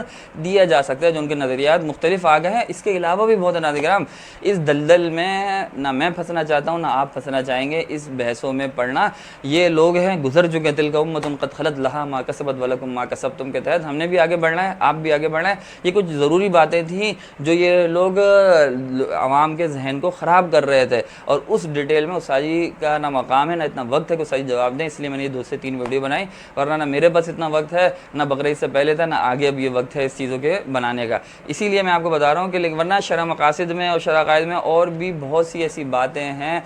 دیا جا سکتا ہے, جو ان کے نظریات مختلف آ گئے ہیں. اس کے علاوہ بھی بہت ناظرین کرام اس دلدل میں نہ میں پھنسنا چاہتا ہوں نہ آپ پھنسنا چاہیں گے اس بحثوں میں پڑھنا. یہ لوگ ہیں گزر چکے, تلک امۃ قد خلت لہا ما کسبت ولکم ما کسبتم کے تحت ہم نے بھی آگے بڑھنا ہے, آپ بھی آگے بڑھنا ہے. یہ کچھ ضروری ضروری باتیں تھیں جو یہ لوگ عوام کے ذہن کو خراب کر رہے تھے، اور اس ڈیٹیل میں استاد جی کا نہ مقام ہے نہ اتنا وقت ہے کہ استاد جی جواب دیں، اس لیے میں نے یہ 2 سے 3 ویڈیو بنائی، ورنہ نہ میرے پاس اتنا وقت ہے، نہ بقرعید سے پہلے تھا، نہ آگے اب یہ وقت ہے اس چیزوں کے بنانے کا. اسی لیے میں آپ کو بتا رہا ہوں کہ ورنہ شرح مقاصد میں اور شرح عقائد میں اور بھی بہت سی ایسی باتیں ہیں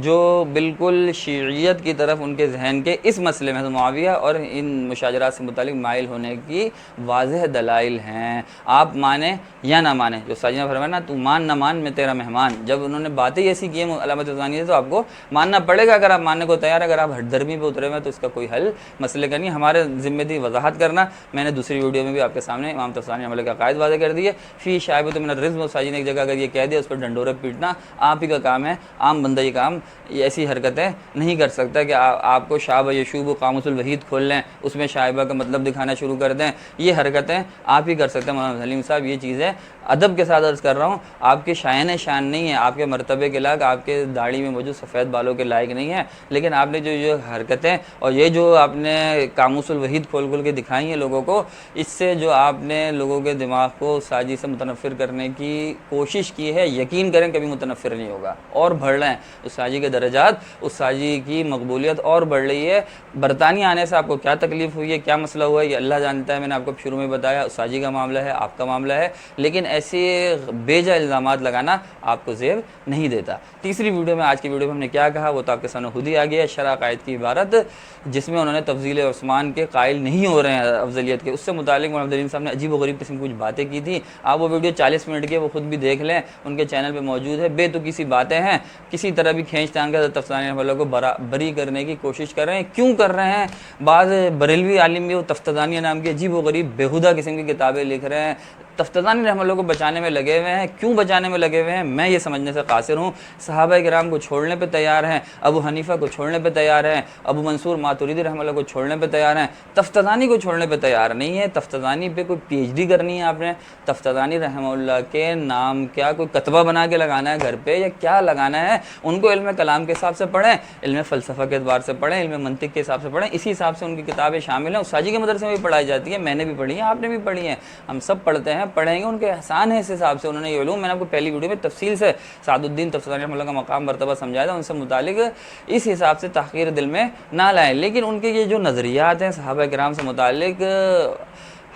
جو بالکل شیعیت کی طرف ان کے ذہن کے اس مسئلے میں حضرت معاویہ اور ان مشاجرات سے متعلق مائل ہونے کی واضح دلائل ہیں. آپ مانیں یا نہ مانیں، جو ساجی نے فرمایا نا تو مان نہ مان میں تیرا مہمان، جب انہوں نے باتیں ایسی کی ہیں علامہ طبرانی سے تو آپ کو ماننا پڑے گا. اگر آپ ماننے کو تیار ہے، اگر آپ ہٹ دھرمی پہ اترے ہوئے تو اس کا کوئی حل مسئلے کا نہیں. ہمارے ذمہ تھی وضاحت کرنا. میں نے دوسری ویڈیو میں بھی آپ کے سامنے امام طبرانی عمل کا قائد واضح کر دیے. فی شائبۃ من الرزق، ساجی نے ایک جگہ اگر یہ کہہ دیا اس پر ڈنڈورے پیٹنا آپ ہی کا کام ہے. عام بندہ یہ کام ایسی حرکتیں نہیں کر سکتا کہ آپ کو شاب یشوب و قاموس الوحید کھول لیں، اس میں شائبہ کا مطلب دکھانا شروع کر دیں. یہ حرکتیں آپ ہی کر سکتے ہیں. مولانا حلیم صاحب یہ چیزیں ادب کے ساتھ عرض کر رہا ہوں، آپ کے شائن شان نہیں ہے، آپ کے مرتبے کے لائق، آپ کے داڑھی میں موجود سفید بالوں کے لائق نہیں ہے. لیکن آپ نے جو حرکتیں اور یہ جو آپ نے قاموس الوحید کھول کے دکھائی ہیں لوگوں کو، اس سے جو آپ نے لوگوں کے دماغ کو ساجی سے متنفر کرنے کی کوشش کی ہے، یقین کریں کبھی متنفر نہیں ہوگا. اور بڑھ رہے ہیں اس ساجی کے درجات، اس ساجی کی مقبولیت اور بڑھ رہی ہے. برطانیہ آنے سے آپ کو کیا تکلیف ہوئی ہے، کیا مسئلہ ہوا ہے، یہ اللہ جانتا ہے. میں نے آپ کو شروع میں بتایا اس ساجی کا معاملہ ہے، آپ کا معاملہ ہے. لیکن ایسے بے جا الزامات لگانا آپ کو زیب نہیں دیتا. تیسری ویڈیو میں، آج کی ویڈیو میں ہم نے کیا کہا وہ تو آپ کے سامنے خود ہی آ گیا ہے. شرح عقائد کی عبارت جس میں انہوں نے تفضیل عثمان کے قائل نہیں ہو رہے ہیں افضلیت کے، اس سے متعلق مولانا حلیم صاحب نے عجیب و غریب قسم کی کچھ باتیں کی تھیں. آپ وہ ویڈیو 40 منٹ کی، وہ خود بھی دیکھ لیں، ان کے چینل پہ موجود ہے. بے تکی سی باتیں ہیں، کسی طرح بھی کھینچ تان کر طبرانی رحمہ اللہ کو بری کرنے کی کوشش کر رہے ہیں. کیوں کر رہے ہیں؟ بعض بریلوی عالم بھی وہ طبرانی نام کی عجیب و غریب بیہودہ قسم کی کتابیں لکھ رہے ہیں، طبرانی رحمہ اللہ کو بچانے میں لگے ہوئے ہیں. کیوں بچانے میں لگے ہوئے ہیں میں یہ سمجھنے سے قاصر ہوں. صحابہ کرام کو چھوڑنے پہ تیار ہیں، ابو حنیفہ کو چھوڑنے پہ تیار ہیں، ابو منصور ماتوریدی رحمہ اللہ کو چھوڑنے پہ تیار ہیں، طبرانی کو چھوڑنے پہ تیار نہیں ہے. طبرانی پہ کوئی پی ایچ ڈی کرنی ہے آپ نے، طبرانی رحمہ اللہ کے نام کیا کوئی کتبہ بنا کے لگانا ہے گھر پہ یا کیا لگانا ہے؟ ان کو علم کلام کے حساب سے پڑھیں، علم فلسفہ کے اعتبار سے پڑھیں، علم منطق کے حساب سے پڑھیں. اسی حساب سے ان کی کتابیں شامل ہیں. استاذی کے مدرسے میں بھی پڑھائی جاتی ہے، میں نے بھی پڑھی ہے، آپ نے بھی پڑھی ہیں، ہم سب پڑھتے ہیں، پڑھیں گے. ان کے احسان ہے اس حساب سے انہوں نے یہ علوم، میں نے آپ کو پہلی ویڈیو میں تفصیل سے سعد الدین طبرانی رحمہ اللہ کا مقام مرتبہ سمجھایا تھا. ان سے متعلق اس حساب سے تحقیر دل میں نہ لائیں. لیکن ان کے یہ جو نظریات ہیں صحابہ کرام سے متعلق،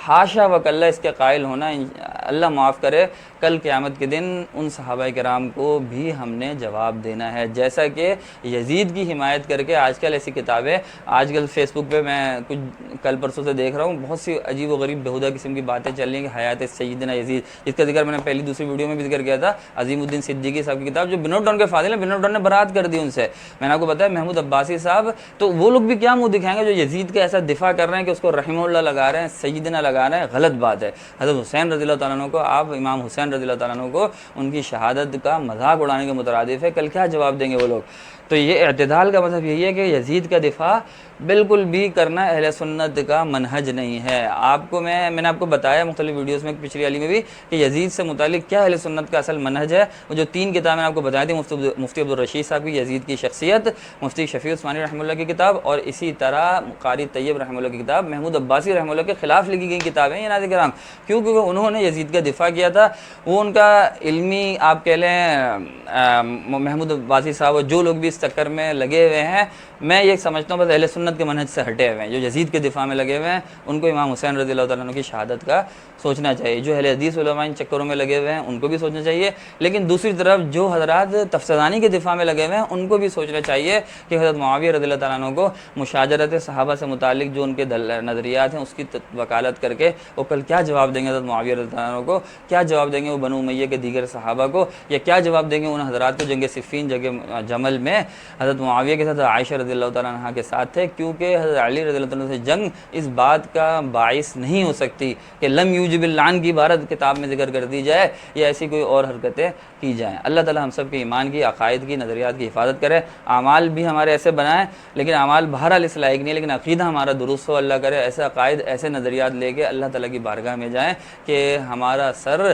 حاشا وکلا اس کے قائل ہونا، اللہ معاف کرے، کل قیامت کے دن ان صحابہ کرام کو بھی ہم نے جواب دینا ہے. جیسا کہ یزید کی حمایت کر کے آج کل ایسی کتابیں، آج کل فیس بک پہ میں کچھ کل پرسوں سے دیکھ رہا ہوں، بہت سی عجیب و غریب بیہودہ قسم کی باتیں چل رہی ہیں کہ حیات سیدنا یزید، جس کا ذکر میں نے پہلی دوسری ویڈیو میں بھی ذکر کیا تھا. عظیم الدین صدیقی صاحب کی کتاب جو بنو ٹاؤن کے فاضل ہیں، بنو ٹاؤن نے برات کر دی ان سے. میں نے آپ کو بتایا محمود عباسی صاحب، تو وہ لوگ بھی کیا منہ دکھائیں گے جو یزید کا ایسا دفاع کر رہے ہیں کہ اس کو رحمہ اللہ لگا رہے ہیں، سیدنا لگا رہے ہیں. غلط بات ہے. حضرت حسین رضی اللہ تعالیٰ عنہ کو، آپ امام حسین رضی اللہ تعالیٰ عنہ کو ان کی شہادت کا مذاق اڑانے کے مترادف ہے. کل کیا جواب دیں گے وہ لوگ؟ تو یہ اعتدال کا مطلب یہی ہے کہ یزید کا دفاع بالکل بھی کرنا اہل سنت کا منہج نہیں ہے. آپ کو میں نے آپ کو بتایا مختلف ویڈیوز میں پچھلی والی میں بھی کہ یزید سے متعلق کیا اہل سنت کا اصل منہج ہے. وہ جو 3 کتابیں آپ کو بتائی تھیں، مفتی عبدالرشید صاحب کی یزید کی شخصیت، مفتی شفیع عثمانی رحمہ اللہ کی کتاب، اور اسی طرح قاری طیب رحمہ اللہ کی کتاب، محمود عباسی رحمہ اللہ کے خلاف لکھی گئی کتابیں یہ ناظرین کرام. کیوں؟ کیونکہ انہوں نے یزید کا دفاع کیا تھا. وہ ان کا علمی آپ کہہ لیں محمود عباسی صاحب، جو لوگ بھی اس چکر میں لگے ہوئے ہیں، میں یہ سمجھتا ہوں بس اہل سنت کے منہج سے ہٹے ہوئے ہیں. جو یزید کے دفاع میں لگے ہوئے ہیں ان کو امام حسین رضی اللہ تعالیٰ عنہ کی شہادت کا سوچنا چاہیے. جو اہل حدیث علماء ان چکروں میں لگے ہوئے ہیں ان کو بھی سوچنا چاہیے. لیکن دوسری طرف جو حضرات طبرانی کے دفاع میں لگے ہوئے ہیں ان کو بھی سوچنا چاہیے کہ حضرت معاویہ رضی اللہ تعالیٰ عنہ کو مشاجرت صحابہ سے متعلق جو ان کے نظریات ہیں اس کی وکالت کر کے وہ کل کیا جواب دیں گے حضرت معاویہ رضی اللہ تعالیٰ عنہ کو، کیا جواب دیں گے وہ بنو امیہ کے دیگر صحابہ کو، یا کیا جواب دیں گے ان حضرات کو جنگ صفین جنگ جمل میں حضرت معاویہ کے ساتھ عائشہ رضی اللہ تعالیٰ عنہ کے ساتھ تھے. کیونکہ حضرت علی رضی اللہ تعالیٰ عنہ سے جنگ اس بات کا باعث نہیں ہو سکتی کہ لم یوجب اللعن کی عبارت کتاب میں ذکر کر دی جائے یا ایسی کوئی اور حرکتیں کی جائیں. اللہ تعالیٰ ہم سب کے ایمان کی، عقائد کی، نظریات کی حفاظت کرے. اعمال بھی ہمارے ایسے بنائیں، لیکن اعمال بہرحال اس لائق نہیں ہے، لیکن عقیدہ ہمارا درست ہو. اللہ کرے ایسے عقائد ایسے نظریات لے کے اللہ تعالیٰ کی بارگاہ میں جائیں کہ ہمارا سر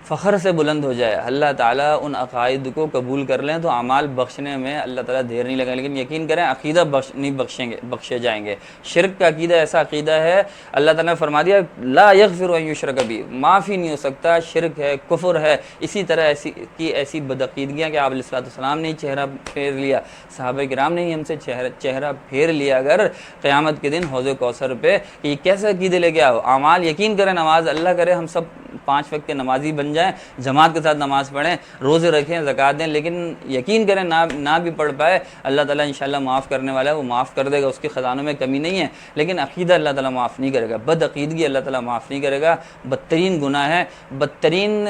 فخر سے بلند ہو جائے، اللہ تعالیٰ ان عقائد کو قبول کر لیں تو اعمال بخشنے میں اللہ تعالیٰ دیر نہیں لگائیں، لیکن یقین کریں عقیدہ نہیں بخشے جائیں گے۔ شرک کا عقیدہ ایسا عقیدہ ہے، اللہ تعالیٰ نے فرما دیا لا یغفر ان یشرک بہ، معاف ہی نہیں ہو سکتا، شرک ہے، کفر ہے۔ اسی طرح ایسی بدعقیدگیاں کہ آپ علیہ السلام نے چہرہ پھیر لیا، صحابہ کرام نے ہی ہم سے چہرہ پھیر لیا اگر قیامت کے دن حوض کوثر پہ، کہ یہ کیسے عقیدے لے کے آؤ؟ اعمال یقین کریں، نماز اللہ کرے ہم سب 5 وقت کے نمازی بن جائیں، جماعت کے ساتھ نماز پڑھیں، روزے رکھیں، زکوٰۃ دیں، لیکن یقین کریں نہ بھی پڑھ پائے، اللہ تعالیٰ انشاءاللہ معاف کرنے والا ہے، وہ معاف کر دے گا، اس کے خزانوں میں کمی نہیں ہے، لیکن عقیدہ اللہ تعالیٰ معاف نہیں کرے گا، بد عقیدگی اللہ تعالیٰ معاف نہیں کرے گا، بدترین گناہ ہے، بدترین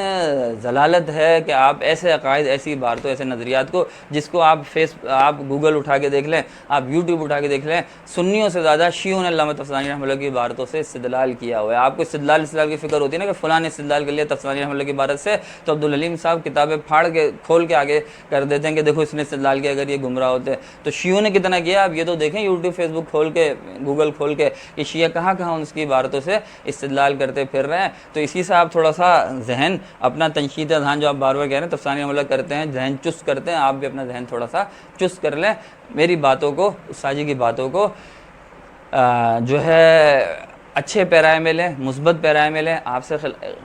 ضلالت ہے کہ آپ ایسے عقائد، ایسی عبارتوں، ایسے نظریات کو، جس کو آپ گوگل اٹھا کے دیکھ لیں، آپ یوٹیوب اٹھا کے دیکھ لیں، سنیوں سے زیادہ شیعوں نے علامہ تفسانی رحمۃ اللہ کی عبارتوں سے استدلال کیا ہوا ہے۔ آپ کو استدلال کی فکر ہوتی ہے نا کہ فلاں نے استدلال کر لیا تفسانی رحمۃ اللہ کی عبارت سے، تو عبدالحلیم صاحب کتابیں پھاڑ کے کھول کے آگے کر دیتے ہیں کہ دیکھو اس نے استدلال کیا، اگر یہ گمراہ ہوتے تو شیعوں نے کتنا کیا، آپ یہ تو دیکھیں یوٹیوب، فیس بک کھول کے، گوگل کھول کے، کہ شیعہ کہاں اس کی عبارتوں سے استدلال کرتے پھر رہے ہیں۔ تو اسی سے آپ تھوڑا سا ذہن اپنا تنشیط ذہن، جو آپ بار بار کہہ رہے ہیں تفسانی رحمۃ اللہ کرتے ہیں، ذہن چست کرتے ہیں، آپ بھی اپنا ذہن تھوڑا سا چست کر لیں، میری باتوں کو، استاد جی کی باتوں کو جو ہے اچھے پیرائے میں لیں، مثبت پیرائے میں لیں۔ آپ سے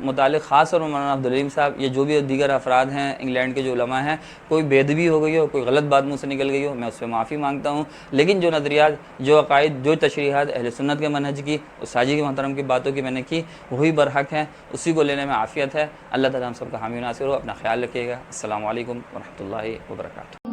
متعلق خاص اور مولانا عبدالحلیم صاحب، یہ جو بھی دیگر افراد ہیں انگلینڈ کے جو علماء ہیں، کوئی بے ادبی ہو گئی ہو، کوئی غلط بات منہ سے نکل گئی ہو، میں اس پہ معافی مانگتا ہوں، لیکن جو نظریات، جو عقائد، جو تشریحات اہل سنت کے منہج کی، استاد جی کے محترم کی باتوں کی میں نے کی، وہی برحق ہیں، اسی کو لینے میں عافیت ہے۔ اللہ تعالیٰ ہم سب کا حامی و ناصر ہو۔ اپنا خیال رکھیے گا۔ السلام علیکم ورحمۃ اللہ وبرکاتہ۔